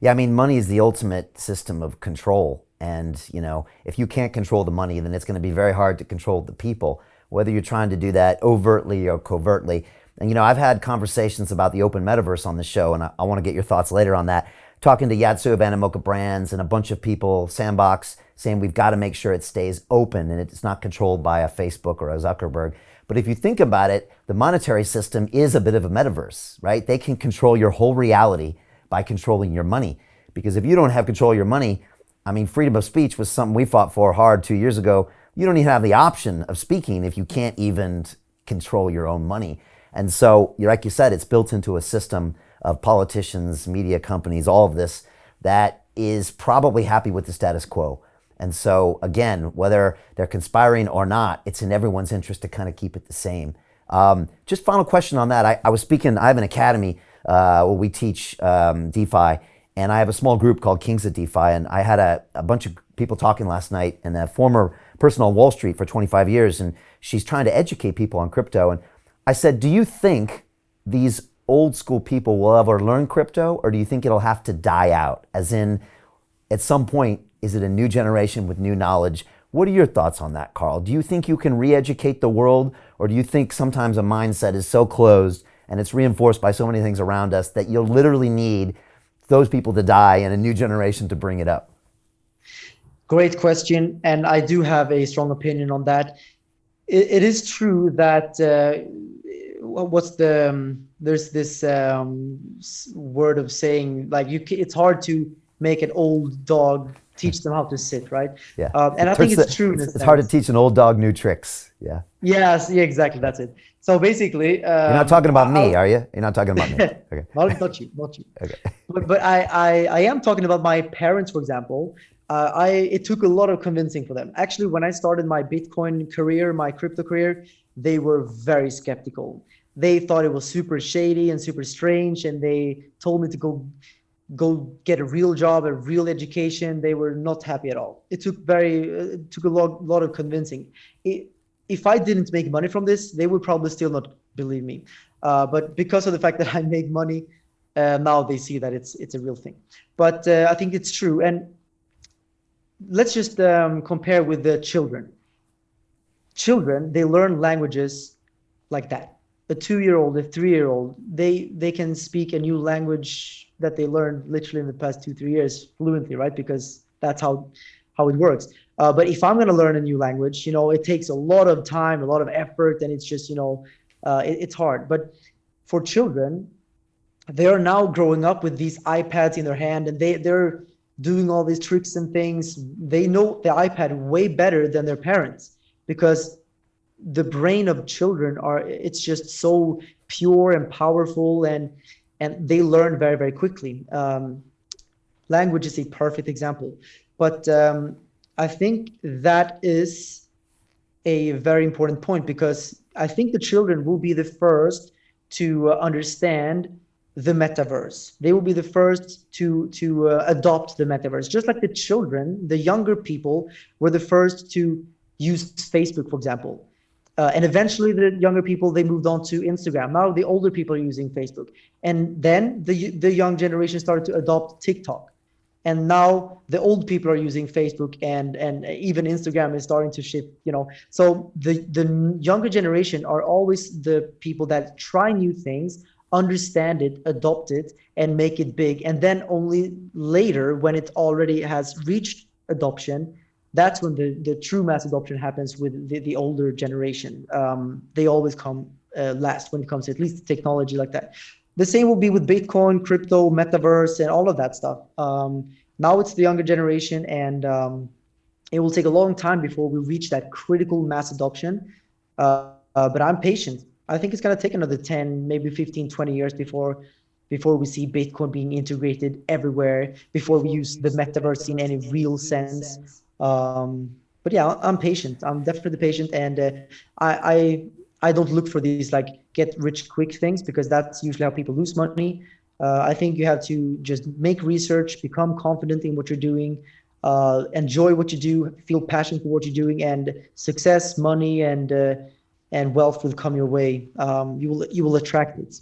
Yeah, I mean, money is the ultimate system of control. And, if you can't control the money, then it's going to be very hard to control the people, whether you're trying to do that overtly or covertly. And, I've had conversations about the open metaverse on the show, and I want to get your thoughts later on that. Talking to Yatsu of Animoca Brands and a bunch of people, Sandbox, saying we've got to make sure it stays open and it's not controlled by a Facebook or a Zuckerberg. But if you think about it, the monetary system is a bit of a metaverse, right? They can control your whole reality by controlling your money. Because if you don't have control of your money, I mean, freedom of speech was something we fought for hard 2 years ago. You don't even have the option of speaking if you can't even control your own money. And so, like you said, it's built into a system of politicians, media companies, all of this that is probably happy with the status quo. And so, again, whether they're conspiring or not, it's in everyone's interest to kind of keep it the same. Just final question on that. I was speaking, I have an academy where we teach DeFi, and I have a small group called Kings of DeFi, and I had a bunch of people talking last night, and a former person on Wall Street for 25 years, and she's trying to educate people on crypto. And I said, do you think these old school people will ever learn crypto, or do you think it'll have to die out? As in, at some point, is it a new generation with new knowledge? What are your thoughts on that, Carl? Do you think you can re-educate the world, or do you think sometimes a mindset is so closed and it's reinforced by so many things around us that you'll literally need those people to die and a new generation to bring it up? Great question. And I do have a strong opinion on that. It is true that there's this word of saying, like, it's hard to make an old dog teach them how to sit, right? Yeah. And I think it's true. It's hard to teach an old dog new tricks. Yeah. Yes, yeah, exactly. That's it. So basically, you're not talking about me, are you? You're not talking about me. Okay. Not you. Okay. But I am talking about my parents, for example. It took a lot of convincing for them. Actually, when I started my Bitcoin career, my crypto career, they were very skeptical. They thought it was super shady and super strange, and they told me to go get a real job, a real education. They were not happy at all. It took a lot of convincing. If I didn't make money from this, they would probably still not believe me. But because of the fact that I make money, now they see that it's a real thing. But I think it's true. And let's just compare with the children. Children, they learn languages like that. A 2-year-old, a 3-year-old, they can speak a new language that they learned literally in the past 2-3 years fluently, right? Because that's how it works. But if I'm going to learn a new language, it takes a lot of time, a lot of effort, and it's just, it's hard. But for children, they are now growing up with these iPads in their hand, and they're doing all these tricks and things. They know the iPad way better than their parents, because the brain of children it's just so pure and powerful, and they learn very, very quickly. Language is a perfect example. But I think that is a very important point, because I think the children will be the first to understand the metaverse. They will be the first to adopt the metaverse. Just like the children, the younger people were the first to use Facebook, for example. And eventually the younger people, they moved on to Instagram. Now the older people are using Facebook. And then the young generation started to adopt TikTok. And now the old people are using Facebook, and even Instagram is starting to shift, So the younger generation are always the people that try new things, understand it, adopt it, and make it big. And then only later, when it already has reached adoption, that's when the true mass adoption happens with the older generation. They always come last when it comes to at least technology like that. The same will be with Bitcoin, crypto, metaverse, and all of that stuff. Now it's the younger generation, and it will take a long time before we reach that critical mass adoption. But I'm patient. I think it's going to take another 10, maybe 15, 20 years before we see Bitcoin being integrated everywhere, before we use the metaverse in any real sense. But yeah, I'm patient. I'm definitely patient, and I don't look for these like get rich quick things, because that's usually how people lose money. I think you have to just make research, become confident in what you're doing, enjoy what you do, feel passion for what you're doing, and success, money, and wealth will come your way. You will attract it.